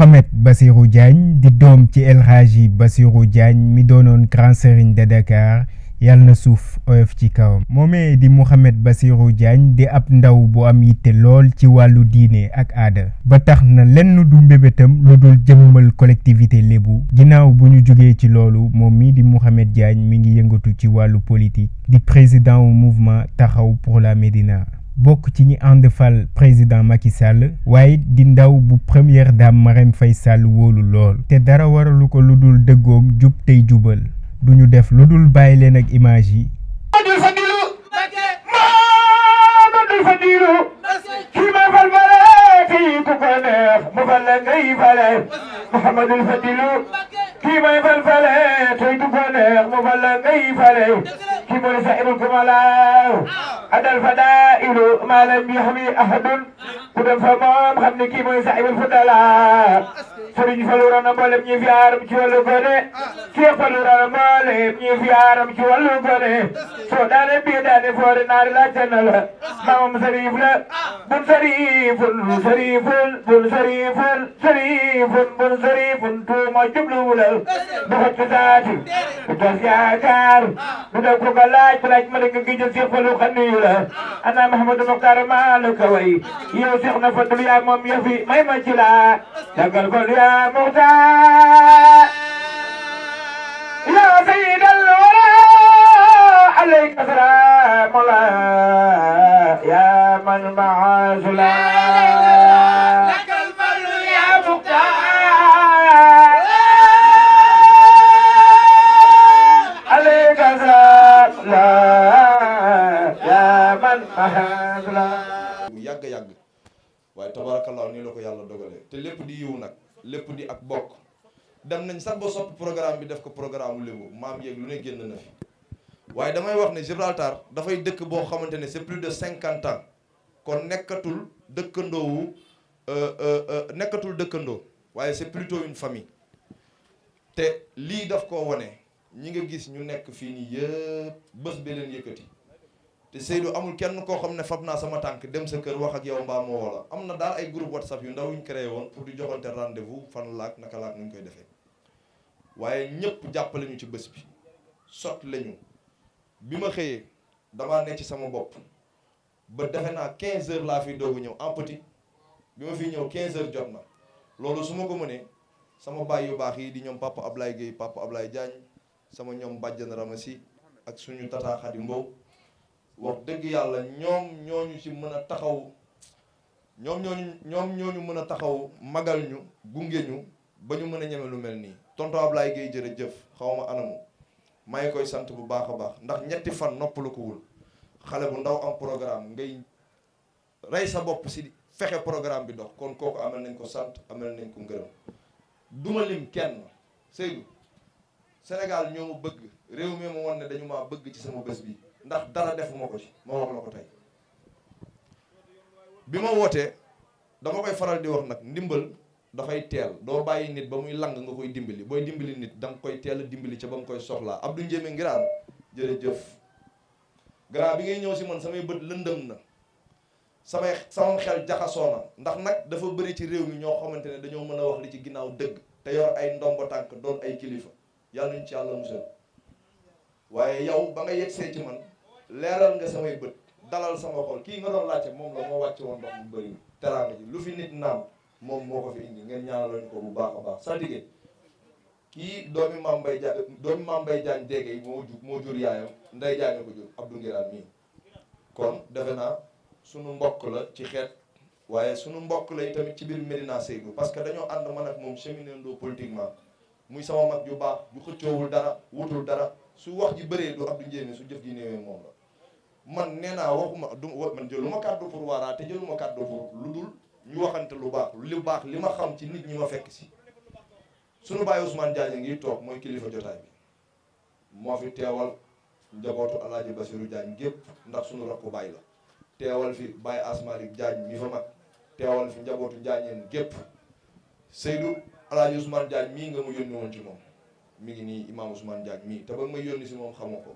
Mouhamed Bassirou Diagne di doom ci El Hadji Bassirou Diagne mi doonoon grand serigne de Dakar yàlla na suuf oyof ci kawam moomee di Mouhamed Bassirou Diagne di ab ndaw bu am yitte lool ci wàllu diine ak aada ba tax na lenn du mbébétam lu dul jëmmal collectivité lébu ginnaaw bu ñu jógee ci loolu moom mii di Mouhamed Diagne mi ngi yëngatu ci wàllu politique di président wu mouvement taxaw pour la Médina bokk ci ñi ànd fal président Macky Sall waaye di ndaw bu première dame Marème Faye Sall wóolu lool te dara waralu ko lu dul dëggoom jub tey jubal duñu def lu dul bàyyi leen ak image yi. adal fadailu ma lam yahmi ahadun ku dem fa moom xam ne kii mooy saahibul fadala sëriñ Fallu rana mboolem ñi fi yaaram ci wàllu gone Cheikh Fallu rana mboolem ñi fi yaaram ci wàllu gone soo daane bii daane foori naari laajte na la maamam sariif la bun sarifun sarifun bun sarifun sarifun bun sarifun tuuma jubluwu la du xot ci saati du tas yaakaar du def ko nga laaj ba laaj ma ne nga gijël Cheikh Fallu xaniyu la ana Mahamadou Mokhtar maa la ko way yow Cheikh na Fadlu yaa moom yëfi may ma ci la dagal ko يا مختار يا سيد الورى عليك سلام الله يا من مع سلام لك الفضل يا مختار عليك سلام يا من مع سلام yàgg yàgg waaye tabarakallah nii la ko yàlla dogalee te lépp di yiw nag lépp di ak bokk dem nañ sax ba soppi programme bi def ko programme lébu maam yeeg lu ne génn na fi waaye damay wax ne Gibraltar dafay dëkk boo xamante ne c'est plus de 50 ans kon nekkatul dëkkandoo waaye c'est plutôt une famille te lii daf koo wane ñi nga gis ñu nekk fii nii yëpp bés bi leen yëkkati te Seydou amul kenn koo xam ne fab naa sama tànk dem sa kër wax ak yow mbaa moo wala am na daal ay groupe WhatsApp yu ndaw yu ñu créé woon pour di joxante rendez-vous fan laak naka laak nu ñu koy defee waaye ñëpp jàppale ñu ci bés bi sot lañu bi ma xëyee damaa ne ci sama bopp ba defe naa 15 heures laa fi doogu ñëw en petit bi ma fi ñëw 15 heures jot na loolu su ma ko mënee sama baay yu baax yi di ñoom papa Ablaye Gueye papa Ablaye Diagne sama ñoom bàjjan Ramasi ak suñu tata Khady Mbow wax dëgg yàlla ñoom ñooñu ci mën a taxaw ñoom ñooñu mën a taxaw magal ñu gunge ñu ba ñu mën a ñeme lu mel nii tonton Ablaye Gueye jërëjëf xaw ma anamu maa ngi koy sant bu baax a baax ndax ñetti fan noppalu ko wul xale bu ndaw am programme ngay rey sa bopp si fexe programme bi dox kon kooku amal nañ ko sant amal nañ ko ngërëm duma lim kenn Seydou Sénégal ñoo ma bëgg réew mi ma won ne dañu maa bëgg ci sama bés bi ndax dara defuma ko ci ma wax la ko tey bi ma wootee dama koy faral di wax nag ndimbal dafay teel doo bàyyi nit ba muy lang nga koy dimbali booy dimbali nit da nga koy teel a dimbali ca ba nga koy soxlaa Abdou Ndiémé Ngiraan jërëjëf grand bi ngay ñëw si man samay bët lëndëm na sama xel jaxasoo na ndax nag dafa bëri ci réew mi ñoo xamante ne dañoo mën a wax li ci ginnaaw dëgg te yor ay ndombo tànk doon ay kilifa yàlla ñu ci yàlla musal waaye yow ba nga yegsee ci man leeral nga samay bët dalal sama xol kii nga doon laajte moom la moo wàcce woon ndox mu bëri teraanga ji lu fi nit naam moom moo ko fi indi ngeen ñaanaloon ko bu baax a baax saltige kii doomi Mame Mbaye Diagne déggee moo jur yaayam Ndeye Diagne ko jur Abdou Ngiraan mii kon defe naa sunu mbokk la ci xeet waaye sunu mbokk la tamit ci biir Médina Seydou parce que dañoo ànd man ak moom cheminando politiquement muy sama mag ju baax ju xëccoowul dara wutul dara su wax ji bëree du Abdou Ndiémé su jëf ji néewee moom la man nee naa waxuma man jëluma kàddu pour waaraate jëluma kàddu pour lu dul ñu waxante lu baax li ma xam ci nit ñi ma fekk si sunu baay Ousmane Diagne ngi toog mooy kilifa jotaay bi moo fi teewal njabootu Alaaji Bassirou Diagne gépp ndax sunu rakku baay la teewal fi Baye Asmalik Diagne mi fa mag teewal fi njabootu Diagneen gépp Seydou Alaaji Ousmane Diagne mii nga mu yónni woon ci moom mi ngi nii Imam Ousmane Diagne mii te ba may yónni si moom xamoo ko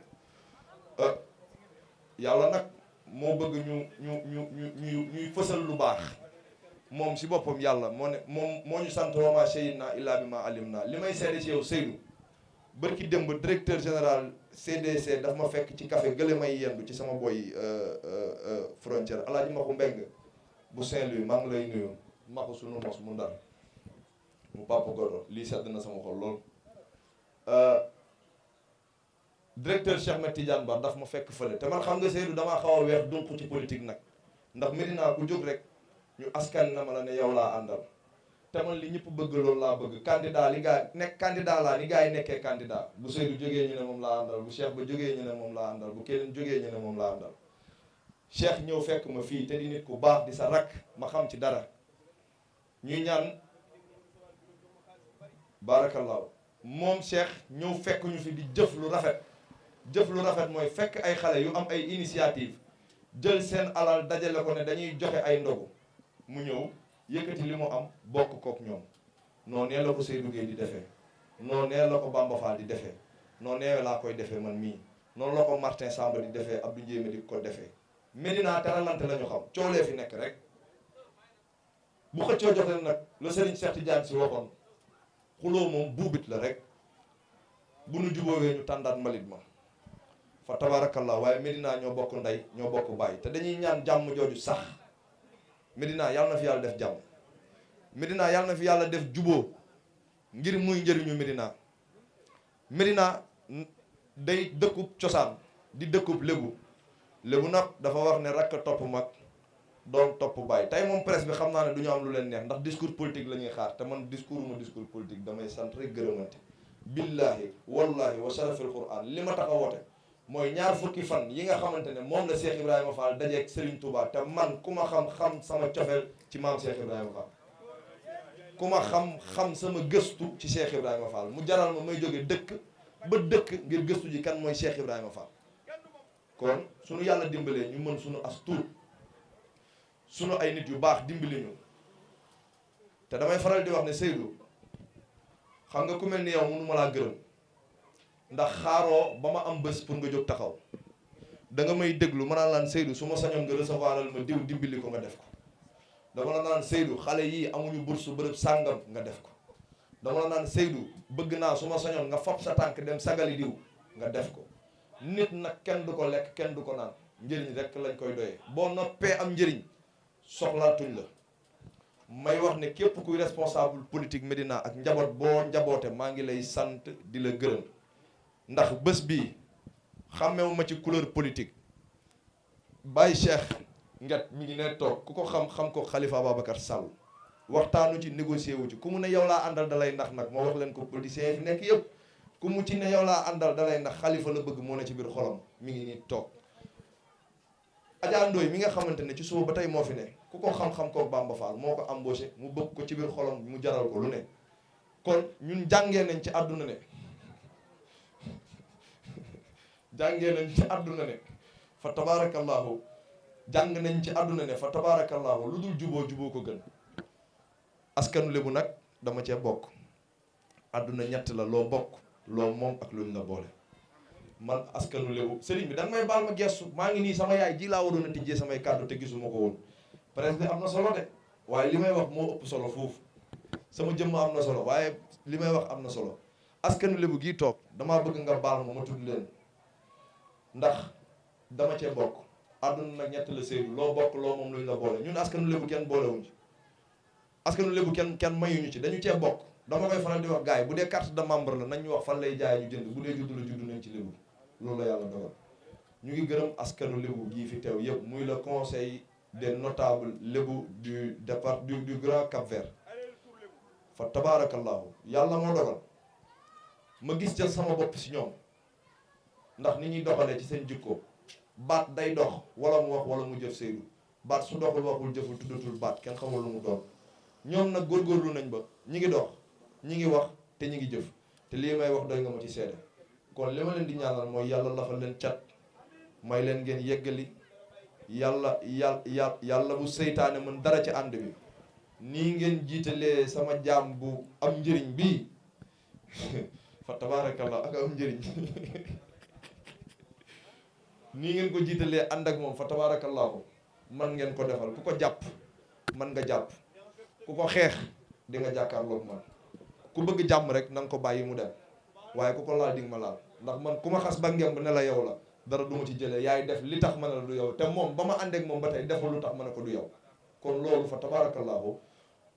yàlla nag moo bëgg ñuy fësal lu baax moom si boppam yàlla moo ne moom moo ñu sant wa maa shahidnaa illaa bimaa alimnaa li may seede ci yow Seydou bërki démb directeur général CDC daf ma fekk ci café gële may yendu ci sama boy frontière alaaji Maxu Mbeng bu Saint-Louis maa ngi lay nuyu Maxu sunu mos mu Ndar mu Papa Godo lii sedd na sama xol lool directeur Cheikh Ahmed Tidiane Ba daf ma fekk fële te man xam nga Seydou damaa xaw a weex dunq ci politique nag ndax Medina ku jóg rek ñu askan na ma la ne yow laa àndal te man li ñëpp bëgg loolu laa bëgg candidat li gaa nekk candidat laa ni gaa yi nekkee candidat bu Seydou jógee ñu ne moom laa àndal bu Cheikh ba jógee ñu ne moom laa àndal bu keneen jógee ñu ne moom laa àndal Cheikh ñëw fekk ma fii te di nit ku baax di sa rakk ma xam ci dara ñuy ñaan barakallahu moom Cheikh ñëw fekk ñu fi di jëf lu rafet mooy fekk ay xale yu am ay initiative jël seen alal dajale ko ne dañuy joxe ay ndogu mu ñëw yëkkati li mu am bokk kook ñoom noonu nee la ko Seydou Gueye di defee noonu nee la ko Bamba Fall di defee noonu nee laa koy defee man mii noonu la ko Martin Samba di defee Abdou Ndiémé di ko defee Medina teralante la ñu xam coolee fi nekk rek bu xëccoo joxe nag la Serigne Cheikh Tidiane si waxoon xuloo moom buubit la rek bu nu jubóowee ñu tàndaat mbalit ma fa tabarakallah waaye Medina ñoo bokk ndey ñoo bokk bàyyi te dañuy ñaan jàmm jooju sax Medina yàlla na fi yàlla def jàmm Medina yàlla na fi yàlla def juboo ngir muy njëriñu Medina day dëkkub cosaan di dëkkub lébu nag dafa wax ne rakk topp mag doom topp bàyyi tey moom presse bi xam naa ne du ñu am lu leen neex ndax discours politique la ñuy xaar te man discours politique damay sant rek gërëmante billahi wallahi wa sharafil quran li ma tax a woote mooy ñaar fukki fan yi nga xamante ne moom la Cheikh Ibrahima Fall dajeeg Serigne Touba te man ku ma xam sama cofeel ci maam Cheikh Ibrahima Fall ku ma xam sama gëstu ci Cheikh Ibrahima Fall mu jaral ma may jóge dëkk ba dëkk ngir gëstu ji kan mooy Cheikh Ibrahima Fall kon suñu yàlla dimbalee ñu mën suñu as tuut suñu ay nit yu baax dimbali ñu te damay faral di wax ne Seydou xam nga ku mel ni yow mënu ma laa gërëm ndax xaaroo ba ma am bés pour nga jóg taxaw da nga may déglu ma naan laan Seydou su ma sañoon nga recevoiral ma diw dimbali ko nga def ko dama la naan Seydou xale yii amuñu bourse bërëb sàngam nga def ko dama la naan Seydou bëgg naa su ma sañoon nga fab sa tànk dem sagali diw nga def ko nit nag kenn du ko lekk kenn du ko naan njëriñ rek lañ koy doyee boo noppee am njëriñ soxlaatuñ la may wax ne képp kuy responsable politique Medina ak njaboot boo njaboote maa ngi lay sant di la gërëm ndax bés bii xàmmewu ma ci couleur politique Baye Cheikh Nget mi ngi ne toog ku ko xam ko Khalifa Ababacar Sall waxtaanu ci négocier wu ci ku mu ne yow laa àndal dalay nax nag moo wax leen ko politiciens yi fi nekk yëpp ku mu ci ne yow laa àndal dalay nax Khalifa la bëgg moo ne ci biir xolam mi ngi nii toog Adja Ndoye mi nga xamante ne ci suba ba tey moo fi ne ku ko xam ko Bamba Fall moo ko embauché mu bëgg ko ci biir xolam mu jaral ko lu ne kon ñun jàngee nañ ci àdduna ne fa tabarakallahu jàng nañ ci àdduna ne fa tabarakallahu lu dul juboo ko gën askanu lébu nag dama cee bokk àdduna ñett la loo bokk loo moom ak luñ la boole man askanu lébu sëriñ bi danga may baal ma gestu maa ngi nii sama yaay ji laa waroon a tijjee samay kàddu te gisuma ko woon presse bi am na solo de waaye li may wax moo ëpp solo foofu sama jëmm am na solo waaye li may wax am na solo askanu lébu gii toog damaa bëgg nga baal ma tudd leen ndax dama cee bokk àdduna nag ñett la Seydou loo bokk loo moom luñ la boole ñun askanu lébu kenn boolewuñ ci askanu lébu kenn mayuñu ci dañu cee bokk dama koy faral di wax gars yi bu dee carte de membre la nañ ñu wax fan lay jaay ñu jënd bu dee juddu la juddu nañ ci lébu loolu la yàlla dogal ñu ngi gërëm askanu lébu gii fi teew yëpp muy le conseil des notables lébu du départ du Grand Cap-Vert fa tabarakallahu yàlla moo dogal ma gis ca sama bopp si ñoom ndax ni ñuy doxalee ci seen jikko baat day dox wala mu wax wala mu jëf Seydou baat su doxul waxul jëful tuddatul baat kenn xamul lu mu doon ñoom nag góorgóorlu nañ ba ñi ngi dox ñi ngi wax te ñi ngi jëf te lii may wax doy nga ma ci seede kon li ma leen di ñaanal mooy yàlla lafal leen cat may leen ngeen yeggali yàlla bu seytaane mën dara ci ànd bi nii ngeen jiitalee sama jaam bu am njëriñ bii fa tabaarakallah ak am njëriñ nii ngeen ko jiitalee ànd ak moom fa tabaarakallahu man ngeen ko defal ku ko jàpp man nga jàpp ku ko xeex di nga jàkkaarloog man ku bëgg jàmm rek na nga ko bàyyi mu dem waaye ku ko laal di nga ma laal ndax man ku ma xas ba ngemb ne la yow la dara du ma ci jëlee yaay def li tax ma ne la du yow te moom ba ma àndeek moom ba tey deful lu tax ma ne ko du yow kon loolu fa tabaarakallaahu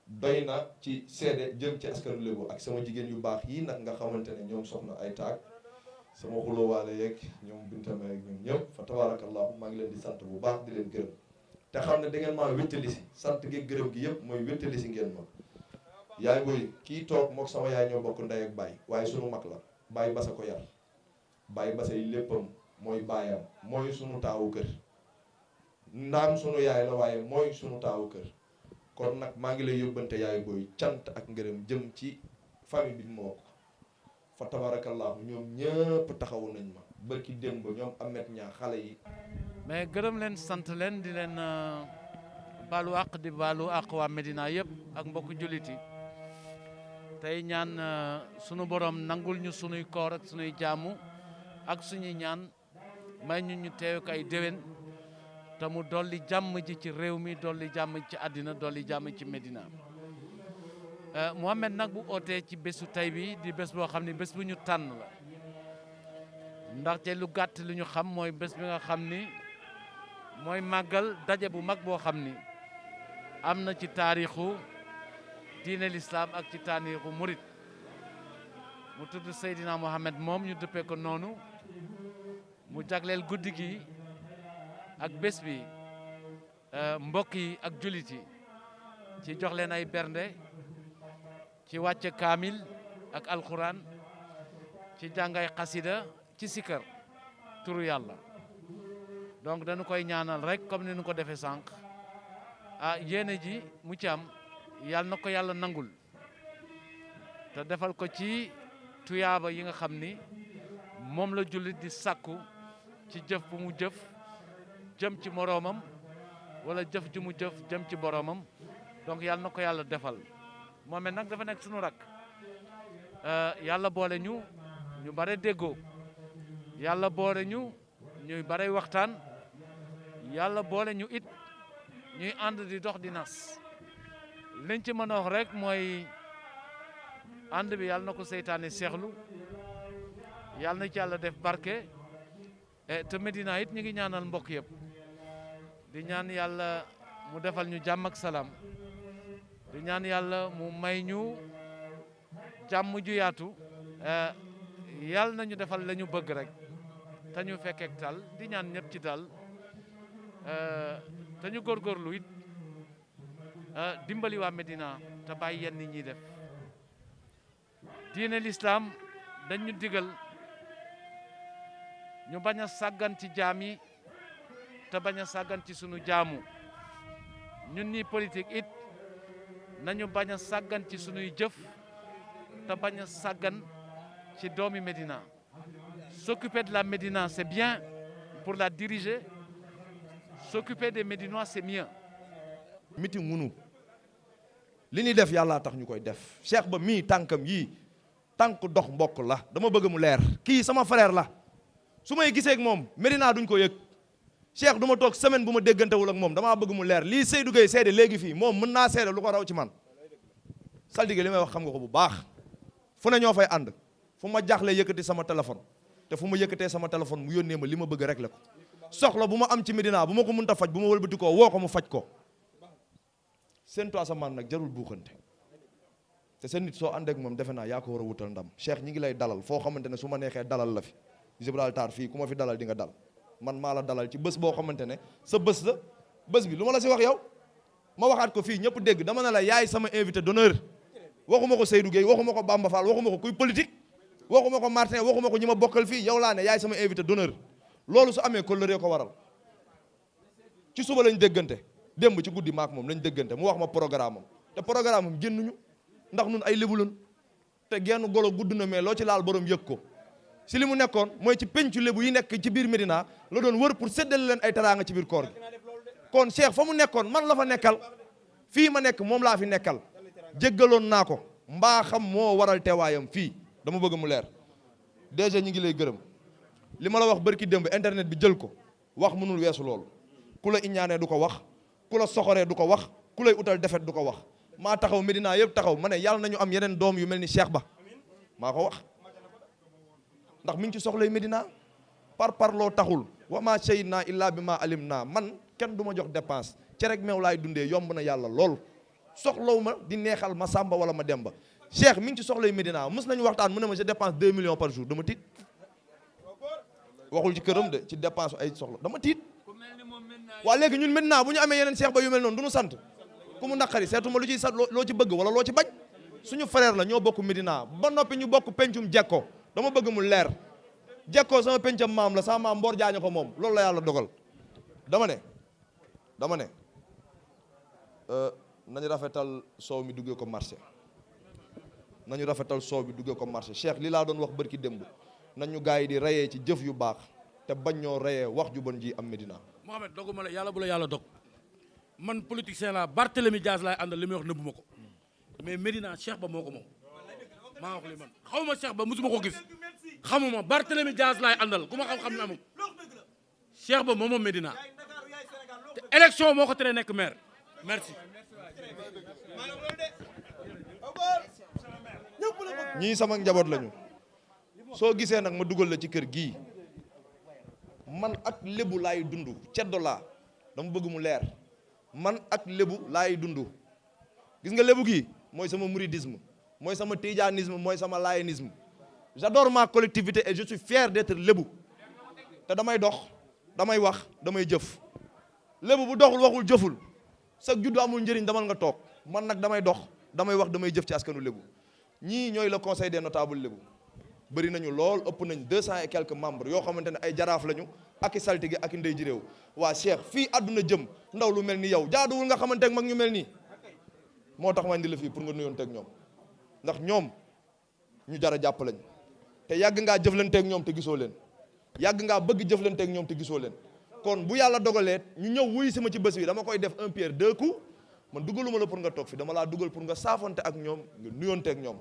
doy na ci seede jëm ci askanu Lébu ak sama jigéen yu baax yi nag nga xamante ne ñoom soxna ay taag sama xulóowaale yeeg ñoom bintama yeeg ñoom ñëpp fa tabaarakallaahu maa ngi leen di sant bu baax di leen gërëm te xam ne da ngeen maa wéttali si sant gi gërëm gi yëpp mooy wéttali si ngeen ma yaay booy kii toog mook sama yaay ñoo bokk ndey ak baay waaye sunu mag la baay basa ko yar baay basa yi léppam mooy baayam mooy sunu taawu kër naam sunu yaay la waaye mooy sunu taawu kër kon nag maa ngi lay yóbbante yaay booy cant ak ngërëm jëm ci famille bi ma bokk fa tabarakallahu ñoom ñëpp taxawu nañ ma barki démb ñoom amet ñaa xale yi mais gërëm leen sant leen di leen baalu àq di baalu àq waa Médina yëpp ak mbokku jullit yi tey ñaan sunu borom nangul ñu sunuy koor ak sunuy jaamu ak suñuy ñaan may ñu teew ko ay déwén te mu dolli jàmm ji ci réew mi dolli jàmm ci àddina dolli jàmm ci Médina Mouhamed nag bu ootee ci bésu tey bi di bés boo xam ni bés bu ñu tànn la ndaxte lu gàtt lu ñu xam mooy bés bi nga xam ni mooy màggal daje bu mag boo xam ni am na ci taarixu diine l'islam ak ci taarixu murit mu tudd Seydina Mohamed moom ñu dëppee ko noonu mu jagleel guddi gi ak bés bi mbokk yi ak jullit yi ci jox leen ay bernde ci wàcce kaamil ak alquran ci jàngay xasida ci sikkar turu yàlla donc dañu koy ñaanal rek comme ni ñu ko defee sànq yéene ji mu ci am yàlla na ko yàlla nangul te defal ko ci tuyaaba yi nga xam ni moom la jullit di sàkku ci jëf bu mu jëf jëm ci moroomam wala jëf ju mu jëf jëm ci boroomam donc yàlla na ko yàlla defal moom nag dafa nekk sunu rak yàlla boole ñu bare déggoo yàlla boole ñuy bare waxtaan yàlla boole ñu it ñuy ànd di dox di nas liñ ci mën a wax rek mooy ànd bi yàlla na ko seytaane seexlu yàlla na ci yàlla def barke te Médina it ñu ngi ñaanal mbokk yëpp di ñaan yàlla mu defal ñu jàmm ak salaam di ñaan yàlla mu may ñu jàmm ju yaatu yàlla nañu defal la ñu bëgg rek te ñu fekkeek tal di ñaan ñëpp ci dal te ñu góorgóorlu it dimbali waa Médina te bàyyi yenn nit ñi def diine l'islam dañ ñu digal ñu bañ a sàggan ci jaam yi te bañ a sàggan ci sunu jaamu ñun ñi politique it nañu bañ a sàggan ci sunuy jëf te bañ a sàggan ci doomi Médina s'occuper de la Médina c'est bien pour la diriger s'occuper des Médinois c'est mieux. meeting munu li ñuy def yàlla tax ñu koy def Cheikh Ba mii tànkam yii tànk dox mbokk la dama bëgg mu leer kii sama frère la su may gisee ak moom Médina duñ ko yëg Cheikh du ma toog semaine bu ma déggantewul ak moom damaa bëgg mu leer lii Seydou Gueye seede léegi fii moom mën naa seede lu ko raw ci man saltige li may wax xam nga ko bu baax fu ne ñoo fay ànd fu ma jaaxlee yëkkati sama téléphone te fu ma yëkkatee sama téléphone mu yónnee ma li ma bëgg rek la ko soxla bu ma am ci Médina bu ma ko mënta faj bu ma wëlbati koo woo ko mu faj ko seen toit sa man nag jarul buuxante te seen nit soo àndeek moom defe naa yaa ko war a wutal ndam Cheikh ñi ngi lay dalal foo xamante ne su ma neexee dalal la fi Gibraltar fii ku ma fi dalal di nga dal man maa la dalal ci bés boo xamante ne sa bés la bés bi lu ma la si wax yow ma waxaat ko fii ñëpp dégg dama ne la yaay sama invité d'honneur waxuma ko Seydou Gueye waxuma ko Bamba Fall waxuma ko kuy politique waxuma ko Martin waxuma ko ñi ma bokkal fii yow laa ne yaay sama invité d'honneur loolu su amee kóllëre ko waral ci suba lañ déggante démb ci guddi maak moom lañ déggante mu wax ma programme am te programme am génnuñu ndax nun ay lébu lañ te genn golo gudd na mais loo ci laal borom yëg ko si li mu nekkoon mooy ci pencu lébu yi nekk ci biir Médina la doon wër pour séddale leen ay teraanga ci biir koor gi kon Cheikh fa mu nekkoon man la fa nekkal fii ma nekk moom laa fi nekkal jéggaloon naa ko mbaa xam moo waral teewaayam fii dama bëgg mu leer déjà ñi ngi lay gërëm li ma la wax bërki démb internet bi jël ko wax mënul weesu loolu ku la iñaanee du ko wax ku la soxoree du ko wax ku lay utal defet du ko wax maa taxaw Medina yëpp taxaw ma ne yàlla nañu am yeneen doom yu mel ni Cheikh Ba maa ko wax ndax mi ngi ci soxlay Medina par loo taxul wa ma shahidna illa bi ma alim naa man kenn du ma jox dépense ci rek meew laay dundee yomb na yàlla lool soxlawu ma di neexal ma Samba wala ma Demba Cheikh mi ngi ci soxlay Medina mës nañu waxtaan mu ne ma je dépense 2 millions par jour dama tiit waxul ci këram de ci dépense ay soxla dama tiit waa léegi ñun Medina bu ñu amee yeneen Cheikh Ba yu mel noonu du ñu sant ku mu naqari seetuma lu ciy sant loo ci bëgg wala loo ci bañ suñu frère la ñoo bokk Medina ba noppi ñu bokk pencum jekko dama bëgg mu leer jekko sama pencam maam la sama maam Mboor Jaaña ko moom loolu la yàlla dogal dama ne nañu rafetal soow mi duggee ko marché nañu rafetal soow bi duggee ko marché Cheikh li laa doon wax bërki démb nañu gars yi di rayee ci jëf yu baax te bañ ñoo rayee wax ju bon ji am Medina. Mohamed doguma la yàlla bu la yàlla dog man politicien la Barthélemy Diaz laay àndal li muy wax nëbbu ma ko mais Medina Cheikh Ba moo ko moom maa wax li man xawma Cheikh Ba musuma ko gis xamuma Barthélemy Diaz laay àndal ku ma xam-xam ne amul Cheikh Ba moom Medina te élection moo ko tere nekk maire merci. ñii sama njaboot lañu soo gisee nag ma dugal la ci kër gii man ak lébu laay dund ceddo laa dama bëgg mu leer man ak lébu laay dund gis nga lébu gii mooy sama mouridisme mooy sama tijanisme mooy sama layenisme j'adore ma collectivité et je suis fier d'être lébu te damay dox damay wax damay jëf lébu bu doxul waxul jëful sa juddu amul njëriñ damal nga toog man nag damay dox damay wax damay jëf ci askanu lébu ñii ñooy le conseil des notables lébu bëri nañu lool ëpp nañ 200 et quelques membres yoo xamante ne ay jaraaf lañu ak i saltige ak i ndey ji réew waa Cheikh fii àdduna jëm ndaw lu mel ni yow jaaduwul nga xamante ak mag ñu mel nii moo tax ma indi la fii pour nga nuyoonteeg ñoom ndax ñoom ñu jar a jàpp lañ te yàgg ngaa jëflanteeg ñoom te gisoo leen yàgg ngaa bëgg jëflanteeg ñoom te gisoo leen kon bu yàlla dogalee ñu ñëw wuyu si ma ci bés bi dama koy def un pierre deux coups man dugaluma la pour nga toog fi dama laa dugal pour nga saafante ak ñoom nga nuyoonteeg ñoom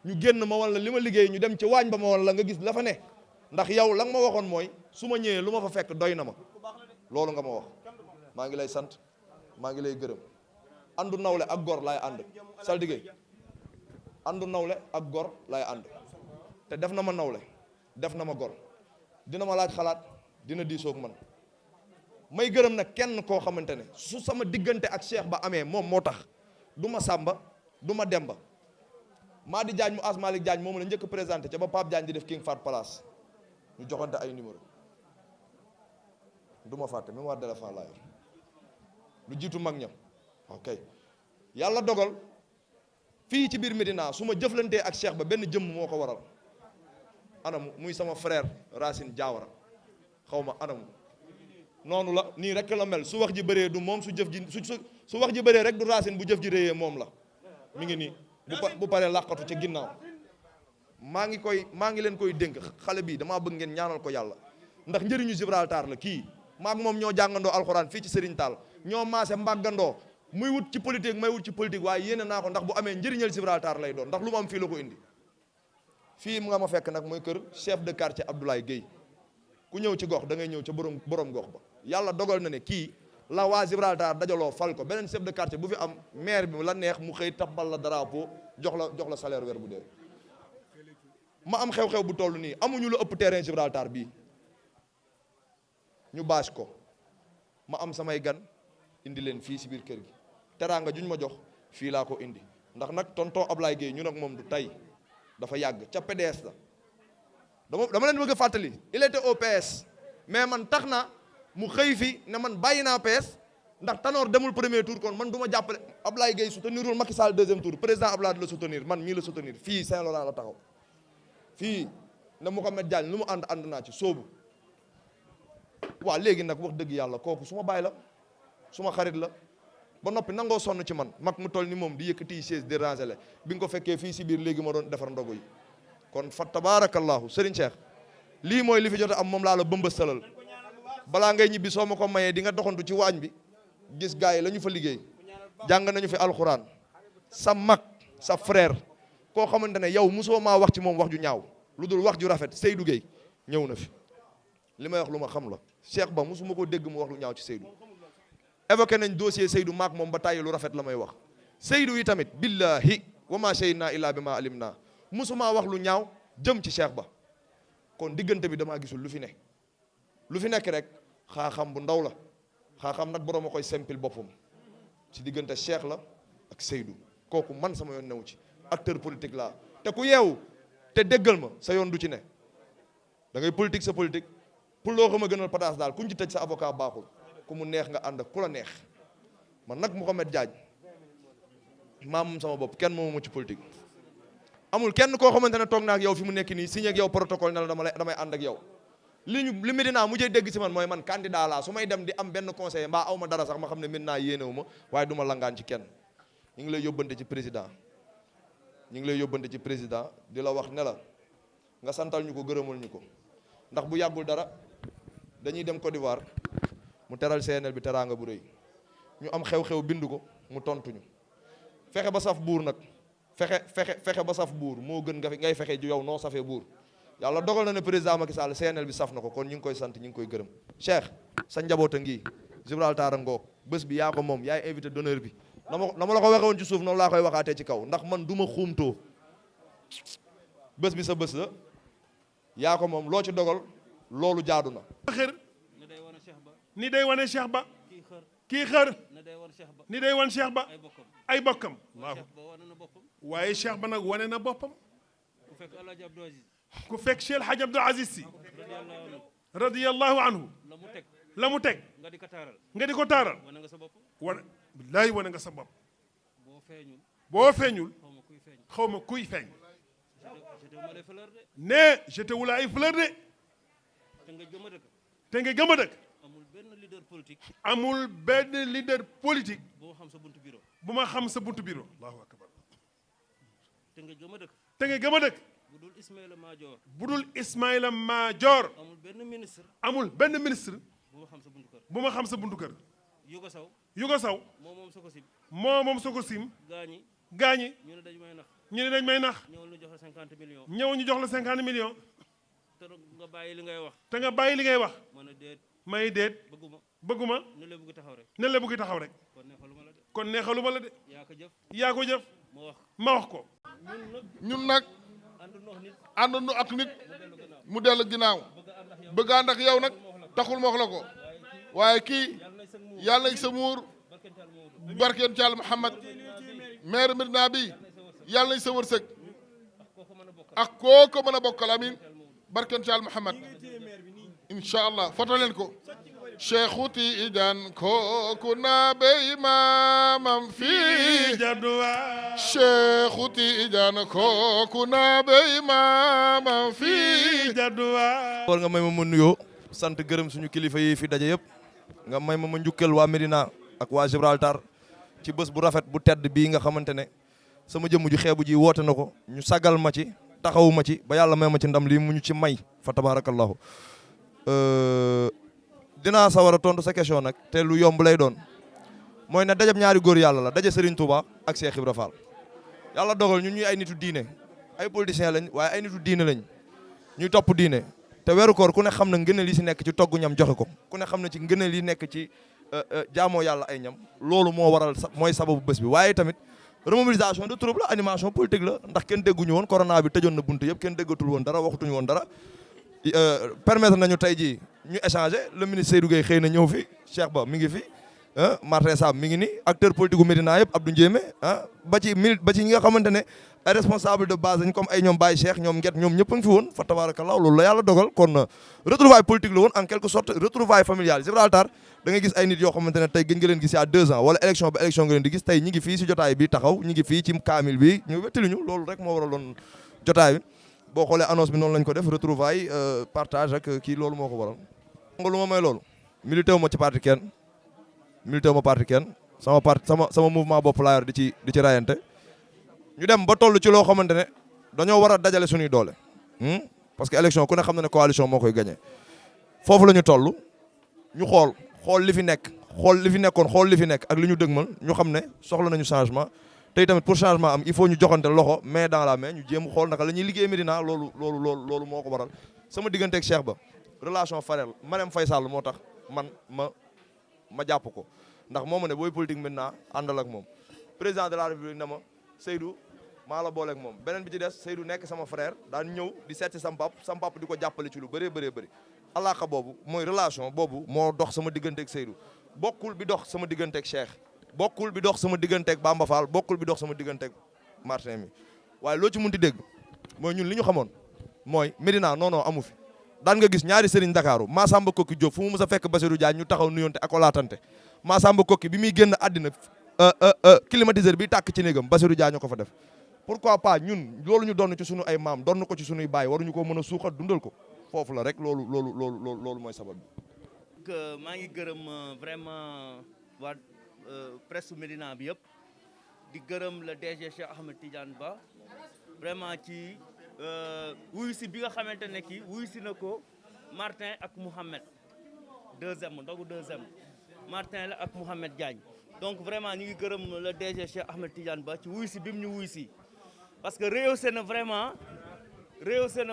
ñu génn ma wala li ma liggéey ñu dem ci waañ ba ma wala nga gis la fa ne ndax yow la nga ma waxoon mooy su ma ñëwee lu ma fa fekk doy na ma loolu nga ma wax maa ngi lay sant maa ngi lay gërëm andu nawle ak gor laay ànd saltige andu nawle ak gor laay ànd te def na ma nawle def na ma gor dina ma laaj xalaat dina diisoog man may gërëm nag kenn koo xamante ne su sama diggante ak Cheikh Ba amee moom moo tax du ma Samba du ma Demba Madi Diagne mu As Malick Diagne moom la njëkk présenté ca ba Pape Diagne di def King Fat Palace ñu joxante ay numéro du ma fàtte mémoire d'éléphant laa yor lu jiitu mag ñam ok yàlla dogal fii ci biir Medina su ma jëflantee ak Cheikh Ba benn jëmm moo ko waral anamu muy sama frère Racine Diawara xaw ma anamu noonu la nii rek la mel su wax ji bëree du moom su jëf ji su wax ji bëree rek du Racine bu jëf ji réyee moom la mi ngi nii bu paree làqatu ca ginnaaw maa ngi leen koy dénk xale bii damaa bëgg ngeen ñaanal ko yàlla ndax njëriñu Gibraltar la kii maak moom ñoo jàngandoo alxuraan fii ci Serigne Tall ñoo maase mbàggandoo muy wut ci politique may wut ci politique waaye yéene naa ko ndax bu amee njëriñal Gibraltar lay doon ndax lu mu am fii la ko indi fii mu nga ma fekk nag mooy kër chef de quartier Abdoulaye Guèye ku ñëw ci gox da ngay ñëw ca borom gox ba yàlla dogal na ne kii la waa Gibraltar dajaloo fal ko beneen chef de quartier bu fi am maire bi la neex mu xëy tabbal la drapeau jox la salaire weer bu dee ma am xew-xew bu toll nii amuñu lu ëpp terrain Gibraltar bii ñu bâche ko ma am samay gan indi leen fii si biir kër gi teraanga juñ ma jox fii laa ko indi ndax nag tonton Ablaye Gueye ñu nag moom du tey dafa yàgg ca PDS la dama leen bëgg a fàttali il était au PS mais man tax na mu xëy fi ne man bàyyi naa PS ndax Tanor demul premier tour kon man du ma jàppale Ablaye Gueye soutenirul Macky Sall deuxième tour président Ablaye la soutenir man mii la soutenir fii Saint-Laurent la taxaw fii ne Mouhamed Diagne lu mu ànd naa ci soobu waaw léegi nag wax dëgg yàlla kooku su ma bàyyi la su ma xarit la ba noppi nangoo sonn ci man mag mu toll ni moom di yëkkati chaise di ranger bi nga ko fekkee fii si biir léegi ma doon defar ndogu yi kon fa tabarakallahu Serigne Cheikh lii mooy li fi jot a am moom laa la bëmbësalal balaa ngay ñibbi soo ma ko mayee di nga doxantu ci waañ bi gis gars yi la ñu fa liggéey jàng nañu fi alxuraan sa mag sa frère koo xamante ne yow mosoo maa wax ci moom wax ju ñaaw lu dul wax ju rafet Seydou Gueye ñëw na fi li may wax lu ma xam la Cheikh Ba mosuma ko dégg mu wax lu ñaaw ci Seydou évoqué nañ dossier Seydou maak moom ba tàyyi lu rafet la may wax Seydou yi tamit billahi wa ma shahidna illa bi ma alim naa musuma wax lu ñaaw jëm ci Cheikh Ba kon diggante bi damaa gisul lu fi ne lu fi nekk rek xaaxam bu ndaw la xaaxam nag borom a koy sempil boppam ci diggante Cheikh la ak Seydou kooku man sama yoon newu ci acteur politique laa te ku yeewu te déggal ma sa yoon du ci ne da ngay politique sa politique pour loo xam a gënal pataas daal kuñ ci tëj sa avocat baaxul ku mu neex nga ànd ak ku la neex man nag Mouhamed Diagne maa moom sama bopp kenn moomu ma ci politique amul kenn koo xamante ne toog naa ak yow fi mu nekk nii signé ak yow protocole ne la damay ànd ak yow li Médina mujjee dégg si man mooy man candidat laa su may dem di am benn conseiller mbaa aw ma dara sax ma xam ne Médina yéenewu ma waaye du ma langaan ci kenn ñu ngi lay yóbbante ci président ñu ngi lay yóbbante ci président di la wax ne la nga santal ñu ko gërëmal ñu ko ndax bu yàggul dara dañuy dem Côte d'Ivoire mu teral CNL bi teraanga bu rëy ñu am xew-xew bind ko mu tontuñu fexe ba saf buur nag fexe ba saf buur moo gën nga ngay fexe yow noo safee buur yàlla dogal na ne président Macky Sall CNL bi saf na ko kon ñu ngi koy sant ñu ngi koy gërëm Cheikh sa njaboot a ngi Gibraltar a ngoog bés bi yaa ko moom yaay invité d'honneur bi na ma la ko waxee woon ci suuf noonu laa koy waxaatee ci kaw ndax man du ma xuumtoo bés bi sa bés la yaa ko moom loo ci dogal loolu jaadu na. xër ni day wane Cheikh Ba kii xër ni day wan Cheikh Ba ay bokkam waaw waaye Cheikh Ba nag wane na boppam ku fekk Cheikh El Hadj Abdou Aziz Sy radiyallahu anhu la mu teg nga di ko taaral wane billaay wane nga sa bopp boo feeñul xaw ma kuy feeñ ne jeté wu la ay fleur de te nga gëm a dëkk amul benn leader politique bu ma xam sa buntu bureau allahu akbar te nga gëm a dëkk bu dul Ismaïla Madior amul benn ministre bu ma xam sa buntu kër Yugo Saw moo moom Sococim gaañi ñu ne dañ may nax ñëw ñu jox la 50 millions te nga bàyyi li ngay wax may déet bëgguma ne la bëgg taxaw rek kon neexaluma la de yaa ko jëf ma wax ko ñun nag ànd nu ak nit mu dellu ginnaaw bëgg ànd ak yow nag taxul ma wax la ko waaye kii yàlla nañ sa muur barkeen Thial Mouhamad maire Médina bi yàlla nañ sa wërsëg ak koo ko mën a bokkal amin barkeen Thial Mouhamad incha allah foto leen ko Cheikhu Tidiane kooku naa be imaamam fii jadduwaa Cheikhu Tidiane kooku naa be imaamam fii jadduwaa war nga may ma nuyoo sant gërëm suñu kilifa yi fi daje yëpp nga may ma njukkal waa Médina ak waa Gibraltar ci bés bu rafet bu tedd bii nga xamante ne sama jëmm ju xeebu ji woote na ko ñu sagal ma ci taxawu ma ci ba yàlla may ma ci ndam lii mu ñu ci may fa tabarakallahu dinaa sawar a tontu sa question nag te lu yomb lay doon mooy ne dajab ñaari góor yàlla la daje Serigne Touba ak Cheikh Ibra Fall yàlla dogal ñun ñuy ay nitu diine ay politiciens lañ waaye ay nitu diine lañ ñuy topp diine te weeru koor ku ne xam na ngëneel yi si nekk ci togg ñam joxe ko ku ne xam na ci ngëneel yi nekk ci jaamoo yàlla ay ñam loolu moo waral mooy sababu bés bi waaye tamit remobilisation de troupe la animation politique la ndax kenn dégguñu woon corona bi tëjoon na buntu yëpp kenn déggatul woon dara waxtuñu woon dara permettre nañu tey jii ñu échanger le ministre Seydou Gueye xëy na ñëw fi Cheikh Ba mi ngi fi Martin Sam mi ngi ni acteur politique gu Médina yëpp Abdou Ndiémé ba ci ñi nga xamante ne ay responsable de base dañ comme ay ñoom Baye Cheikh ñoom Nget ñoom ñëpp a ngi fi woon fa tabarakallah loolu la yàlla dogal kon retrouvaille politique la woon en quelque sorte retrouvaille familiale Gibraltar da ngay gis ay nit yoo xamante ne tey gën nga leen gis à 2 ans wala élection ba élection nga leen di gis tey ñi ngi fii si jotaay bi taxaw ñi ngi fii ci kaamil bi ñu wettaliñu loolu rek moo waraloon jotaay bi boo xoolee annonce bi noonu lañ ko def retrouvaille partage ak kii loolu moo ko waral nga lu ma may loolu milité wu ma ci parti kenn milité wu ma parti kenn sama mouvement bopp laa yor di ci rayante ñu dem ba toll ci loo xamante ne dañoo war a dajale suñuy doole parce que élection ku ne xam na ne coalition moo koy gagné foofu la ñu toll ñu xool li fi nekk xool li fi nekkoon xool li fi nekk ak li ñu dëgmal ñu xam ne soxla nañu changement tey tamit pour changement am il faut ñu joxante loxo main dans la main ñu jéem xool naka la ñuy liggéey Médina loolu moo ko waral sama diggante ak Cheikh Ba relation farel Marème Faye Sall moo tax man ma jàpp ko ndax moo ma ne booy politique Médina àndal ak moom président de la république na ma Seydou maa la booleeg moom beneen bi ci des Seydou nekk sama frère daan ñëw di seet si sam pap di ko jàppale ci lu bëree bëri alaaka boobu mooy relation boobu moo dox sama digganteeg Seydou bokkul bi dox sama digganteeg Cheikh bokkul bi dox sama digganteeg Bamba Fall bokkul bi dox sama digganteeg Martin mi waaye loo ci munti dégg mooy ñun li ñu xamoon mooy Médina non amu fi daan nga gis ñaari sëriñ Dakaaru Massamba Kokki Diop fu mu mës a fekk Bassirou Diagne ñu taxaw nuyonte ak olaatante Massamba Kokki bi muy génn àddina climatiseur bi tàkk ci néegam Bassirou Diagne ko fa def pourquoi pas ñun loolu ñu doon ci sunu ay maam doon ko ci sunuy baay waruñu ko mën a suuxat dundal ko foofu la rek loolu mooy sabab bi. maa ngi gërëm vraiment waa presse Médina bi yëpp di gërëm le DG Cheikh Ahmed Tidiane Ba vraiment ci wuyu si bi nga xamante ne kii wuyu si na ko Martin ak Mouhamed ndogu deuxième Martin la ak Mouhamed Diagne donc vraiment ñu ngi gërëm le DG Cheikh Ahmed Tidiane Ba ci wuyu si bi mu ñu wuyu si parce que rehaussé na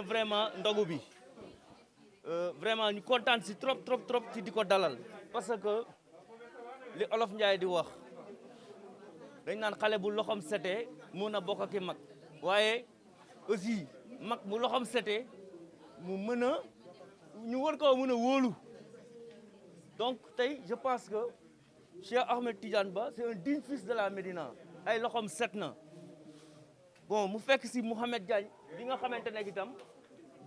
vraiment ndogu bi vraiment ñu kontaan si trop ci di ko dalal parce que li Olof Njaay di wax dañ naan xale bu loxom setee mun a bokk ak i mag waaye aussi mag bu loxom setee mu mën a ñu war ko mën a wóolu donc tey je pense que Cheikh Ahmed Tidiane Ba c'est un digne fils de la Médina ay loxom set na bon mu fekk si Mouhamed Diagne bi nga xamante ne itam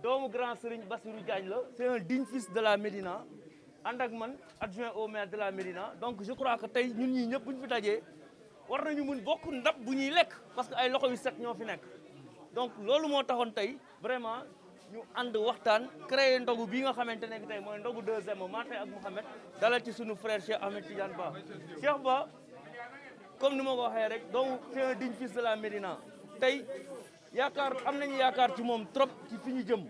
doomu grand Serigne Bassirou Diagne la c'est un digne fils de la Médina ànd ak man adjoint au maire de la Médina donc je crois que tey ñun ñii ñëpp bu ñu fi dajee war nañu mun bokk ndab bu ñuy lekk parce que ay loxo yu set ñoo fi nekk donc loolu moo taxoon tey vraiment ñu ànd waxtaan créer ndogu bii nga xamante ne tey mooy ndogu deuxième Martin ak Mouhamed dalal ci sunu frère Cheikh Ahmed Tidiane Ba Cheikh Ba comme ni ma ko waxee rek donc c'est un digne fils de la Médina tey am nañu yaakaar ci moom trop ci fi ñu jëm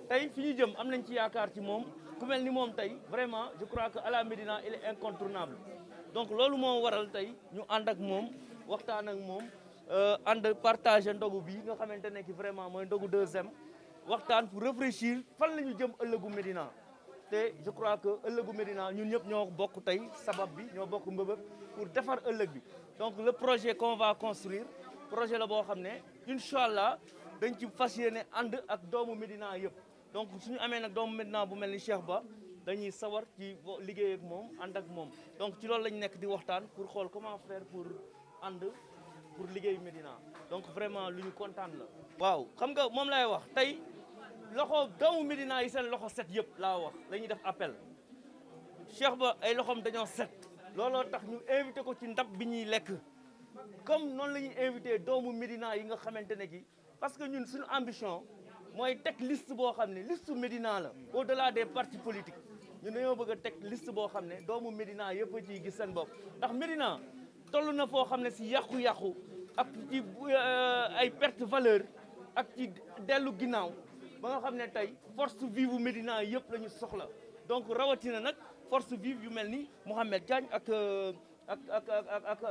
tey fi ñu jëm am nañ ci yaakaar ci moom ku mel ni moom tey vraiment je crois que à la Médina il est incontournable donc loolu moo waral tey ñu ànd ak moom waxtaan ak moom ànd partager ndogu bi nga xamante ne ki vraiment mooy ndogu deuxième waxtaan pour réfléchir fan la ñu jëm ëllëgu Médina te je crois que ëllëgu Médina ñun ñëpp ñoo bokk tey sabab bi ñoo bokk mbëbëb pour defar ëllëg bi donc le projet qu'on va construire projet la boo xam ne incha allah dañ ci fas yéene ànd ak doomu Médina yëpp donc suñu amee nag doomu Médina bu mel ni Cheikh Ba dañuy sawar ci liggéey ak moom ànd ak moom donc ci loolu lañ nekk di waxtaan pour xool comment faire pour ànd pour liggéey Médina donc vraiment lu ñu kontaan la. waaw xam nga moom lay wax tey loxo doomu Médina yi seen loxo set yëpp laa wax la ñuy def appel Cheikh Ba ay loxoom dañoo set looloo tax ñu invité ko ci ndab bi ñuy lekk comme noonu la ñuy invité doomu Médina yi nga xamante ne ki parce que ñun suñu ambition mooy teg liste boo xam ne liste Médina la au-delà des partis politiques ñun dañoo bëgg a teg liste boo xam ne doomu Médina yëpp a ciy gis seen bopp ndax Médina toll na foo xam ne si yàqu-yàqu ak ci ay perte valeur ak ci dellu ginnaaw ba nga xam ne tey force vive Médina yëpp la ñu soxla donc rawatina nag force vive yu mel ni Mouhamed Diagne ak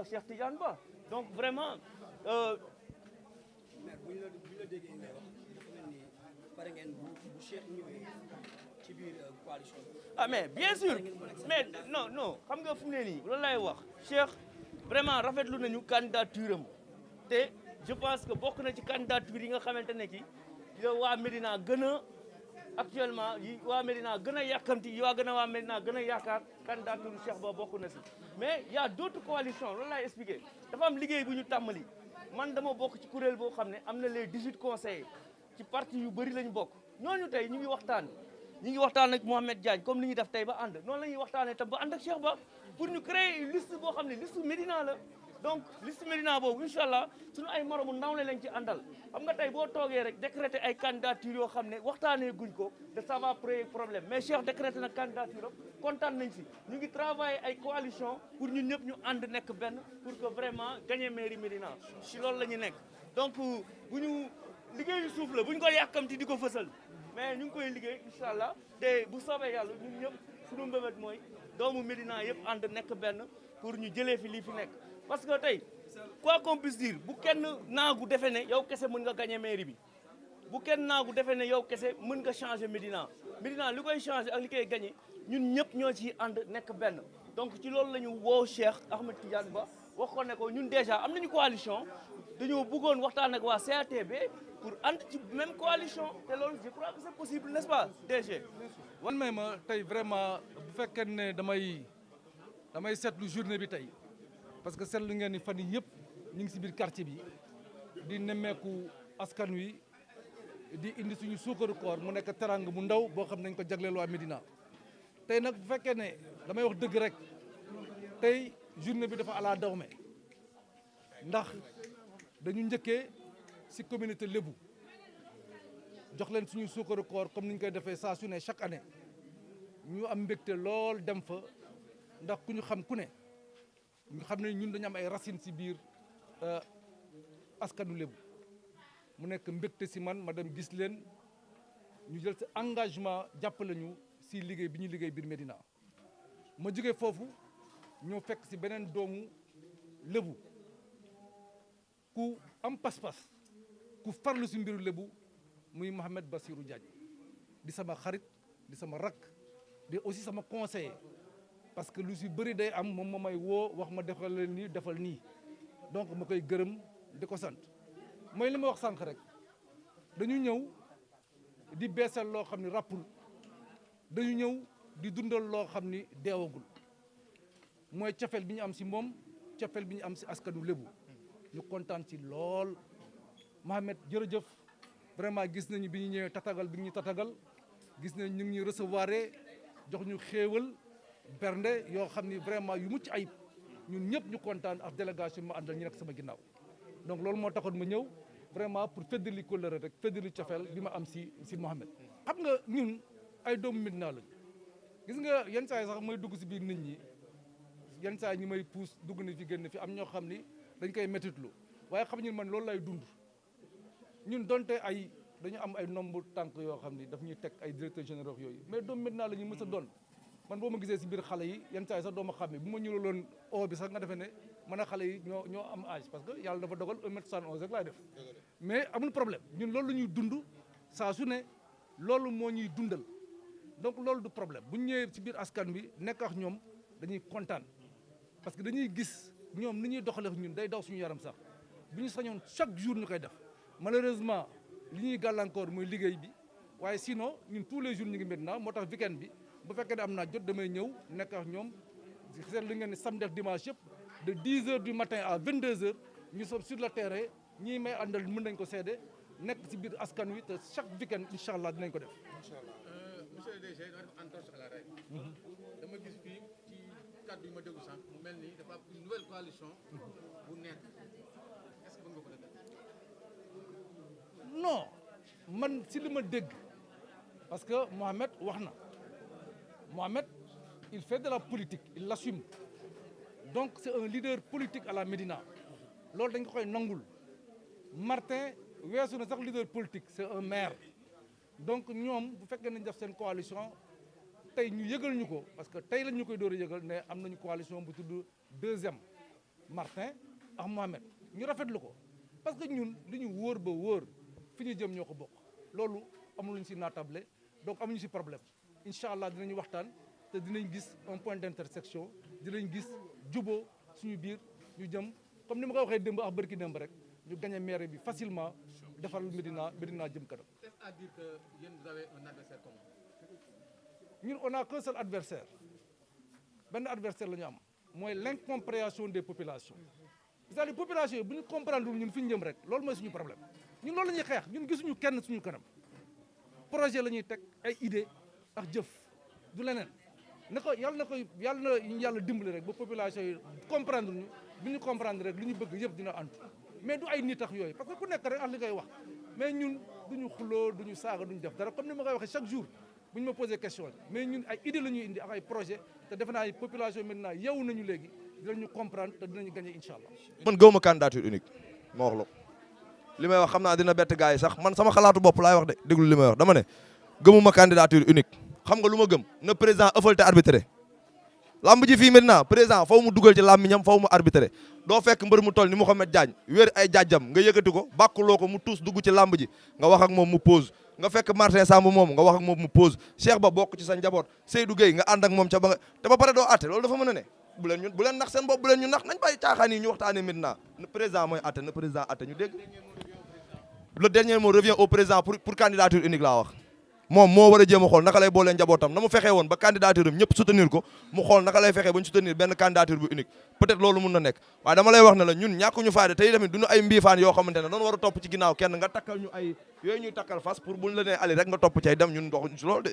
Cheikh Tidiane Ba donc vraiment bu ñu la déggee ngay wax dafa mel ni pare ngeen bu Cheikh ñëwee ci biir coalition bi. ah mais bien sûr mais non xam nga fu mu ne nii loolu lay wax Cheikh vraiment rafetlu nañu candidature am te je pense que bokk na ci candidature yi nga xamante ne ki yow waa Médina gën a actuellement yi waa Médina gën a yàkkamti yi waa Médina gën a yaakaar candidature Cheikh Ba bokk na si mais y a d'autres coalitions loolu laay expliqué dafa am liggéey bu ñu tàmmali man dama bokk ci kuréel boo xam ne am na les 18 conseillers ci parti yu bëri lañu bokk ñooñu tey ñu ngi waxtaan ak Mouhamed Diagne comme ni ñuy def tey ba ànd noonu la ñuy waxtaanee tam ba ànd ak Cheikh Ba pour ñu créer une liste boo xam ne liste Médina la donc liste Médina boobu incha allah suñu ay moromu ndaw lañ ci àndal xam nga tey boo toogee rek décréter ay candidature yoo xam ne waxtaanee guñ ko de ça va créer problème mais Cheikh décréter na candidature am kontaan nañ si ñu ngi travailler ay coalition pour ñun ñëpp ñu ànd nekk benn pour que vraiment gagner mairie Médina si loolu la ñu nekk donc bu ñu liggéeyu suuf la bu ñu ko yàkkamti di ko fësal mais ñu ngi koy liggéey incha allah te bu soobee yàlla ñun ñëpp suñu mbébét mooy doomu Médina yëpp ànd nekk benn pour ñu jëlee fi lii fi nekk parce que tey quoi qu'on puisse dire bu kenn naagu defe ne yow kese mën nga gagner mairie bi bu kenn naagu defe ne yow kese mën nga changer Médina Médina li koy changer ak li koy gagner ñun ñëpp ñoo ciy ànd nekk benn donc ci loolu la ñu woo Cheikh Ahmed Tidiane Ba wax ko ne ko ñun déjà am nañu coalition dañoo bëggoon waxtaan ak waa CATB pour ànd ci même coalition te loolu je crois que c'est possible n'est-ce pas DG. wan may ma tey vraiment bu fekkee ne damay seetlu journée bi tey parce que seetlu ngeen ni fan yii yëpp ñu ngi si biir quartier bi di nemmeeku askan wi di indi suñu suukaru koor mu nekk teranga mu ndaw boo xam ne nañ ko jagleel waa Médina tey nag bu fekkee ne damay wax dëgg rek tey journée bi dafa ala dawme ndax dañu njëkkee si communauté lébu jox leen suñu suukaru koor comme ni ñu koy defee saa su ne chaque année ñu am mbégte lool dem fa ndax ku ñu xam ku ne ñu xam ne ñun dañu am ay racines si biir askanu lébu mu nekk mbégte si man ma dem gis leen ñu jël sa engagement jàppale ñu si liggéey bi ñuy liggéey biir Médina ma jógee foofu ñoo fekk si beneen doomu lébu ku am pas-pas ku farlu si mbiru lébu muy Mohamed Bassirou Diagne di sama xarit di sama rakk di aussi sama conseiller parce que lu si bëri day am moom ma may woo wax ma defal leen nii defal nii donc ma koy gërëm di ko sant mooy li ma wax sànq rek dañu ñëw di beesal loo xam ni rappul dañu ñëw di dundal loo xam ni deewagul mooy cofeel bi ñu am si moom cofeel bi ñu am si askanu lébu ñu kontaan ci lool Mohamed jërëjëf vraiment gis nañu bi ñu ñëwee tatagal bi ñu tatagal gis nañ ñu ngi ñuy recevoir jox ñu xéewal bernde yoo xam ni vraiment yu mucc ayib ñun ñëpp ñu kontaan ak délégation bi ma àndal ñu nekk sama ginnaaw donc loolu moo taxoon ma ñëw vraiment pour feddali kóllëre rek feddali cofeel bi ma am si Mohamed. xam nga ñun ay doomu Médina lañ gis nga yenn saa yi sax mooy dugg si biir nit ñi yenn saa yi ñi may puus dugg na fi génn fi am ñoo xam ni dañ koy métitlu waaye xam ñun man loolu lay dund ñun donte ay dañu am ay nombre tànk yoo xam ni daf ñuy teg ay directeurs généraux yooyu mais doomu Médina la ñu mës a doon man boo ma gisee si biir xale yi yenn saa yi sax doo ma xàmme bu ma ñuuloon o bi sax nga defee ne man a xale yi ñoo am âge parce que yàlla dafa dogal 1m71 rek laay def mais amul problème ñun loolu la ñuy dund saa su ne loolu moo ñuy dundal donc loolu du problème bu ñu ñëwee si biir askan bi nekk ak ñoom dañuy kontaan parce que dañuy gis ñoom ni ñuy doxalee ñun day daw suñu yaram sax bu ñu sañoon chaque jour ñu koy def malheureusement li ñuy gàllankoor mooy liggéey bi waaye sinon ñun tous les jours ñu ngi Médina moo tax weekend bi bu fekkee ne am naa jot damay ñëw nekk ak ñoom seet li ngeen ne samedi ak dimanche yëpp de 10h du matin à 22h ñu sommes sur le terrain ñii may àndal mën nañ ko seede nekk si biir askan wi te chaque weekend incha allah dinañ ko def. incha allah monsieur le DG dama def entorse à la règle. dama gis fii ci kàddu yi ma déglu sànq mu mel ni dafa am une nouvelle coalition bu nekk est-ce que mën nga ko def. non man si li ma dégg parce que Mohamed wax na Mohamed il fait de la politique il l'assume donc c'est un leader politique à la Médina loolu dañ ko koy nangul Martin weesu na sax leader politique c'est un maire donc ñoom bu fekkee nañ def seen coalition tey ñu yëgal ñu ko parce que tey lañ ñu koy door a yëgal ne am nañu coalition bu tudd deuxième Martin ak Mohamed ñu rafetlu ko parce que ñun li ñu wóor ba wóor fi ñu jëm ñoo ko bokk loolu amuluñ si naatable donc amuñu si problème incha allah dinañu waxtaan te dinañ gis un point d'intersection dinañ gis juboo suñu biir ñu jëm comme ni ma ko waxee démb ak bërki démb rek ñu gagné maire bi facilement defal Médina jëm kanam. est-ce à dire que yéen vous avez un adversaire commun. ñun on a qu'un seul adversaire benn adversaire la ñu am mooy l'incompréhension des populations c'est-à-dire population yi bu ñu comprendre ñun fi ñu jëm rek loolu mooy suñu problème ñun loolu la ñuy xeex ñun gisuñu kenn suñu kanam projet la ñuy teg ay idée ak jëf du leneen yàlla dimbali rek ba population yi comprendre ñu bu ñu comprendre rek li ñu bëgg yëpp dina antu mais du ay nit ak yooyu parce que ku nekk rek ak li ngay wax mais ñun duñu xuloo duñu saaga duñu def dara comme ni ma koy waxee chaque jour bu ñu ma posé question mais ñun ay idée la ñuy indi ak ay projet te defe naa population maintenant yeewu nañu léegi dinañu comprendre te dinañu gagner incha allah. man gëwuma candidature unique ma wax la ko li may wax xam naa dina bett gars yi sax man sama xalaatu bopp laay wax de déglu li may wax dama ne gëmuma candidature unique xam nga lu ma gëm na président ëffal te arbitré lamb ji fii maintenant président faw mu dugal ci làmmiñam faw mu arbitré doo fekk mbër mu toll ni Mouhamed Diagne wér ay jaajam nga yëkkati ko bàkkuloo ko mu tuus dugg ci lamb ji nga wax ak moom mu pause nga fekk Martin Samb moom nga wax ak moom mu pause Cheikh Ba bokk ci sa njaboot Seydou Gueye nga ànd ak moom ca ba nga te ba pare doo àtte loolu dafa mën a ne bu leen nax seen bopp bu leen ñu nax nañ bàyyi caaxaan yi ñu waxtaanee Médina président mooy atte na président atte ñu dégg le dernier mot revient au président pour candidature unique laa wax moom moo war a jéem a xool naka lay boolee njabootam na mu fexee woon ba candidature am ñëpp soutenir ko mu xool naka lay fexee ba ñu soutenir benn candidature bu unique peut-être loolu mun na nekk waaye dama lay wax ne la ñun ñàkkuñu faayda tey tamit duñu ay mbiifaan yoo xamante ne doon war a topp ci ginnaaw kenn nga takkal ñu ay yooyu ñuy takkal fas pour buñ la nee ali rek nga topp cay dem ñun doxuñ ci loolu de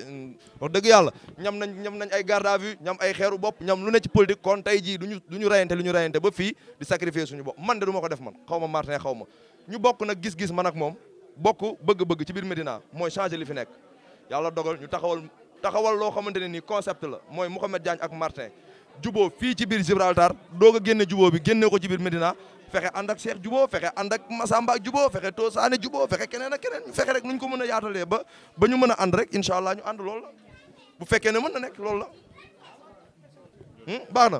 wax dëgg yàlla ñam nañ ay garde à vue ñam ay xeeru bopp ñam lu ne ci politique kon tey jii duñu rayante lu ñu rayante ba fii di sacrifier suñu bopp man de du ma ko def man xaw ma Martin xaw ma ñu bokk nag gis-gis man ak moom bokk bëgg-bëgg ci biir Médina mooy changer li fi nekk yàlla dogal ñu taxawal loo xamante ne nii concept la mooy Mouhamed Diagne ak Martin juboo fii ci biir Gibraltar doog a génne juboo bi génne ko ci biir Médina fexe ànd ak Cheikh juboo fexe ànd ak Massamba ak juboo fexe To Sané juboo fexe keneen ak keneen ñu fexe rek nuñ ko mën a yaatalee ba ñu mën a ànd rek incha allah ñu ànd loolu la bu fekkee ne mën na nekk loolu la baax na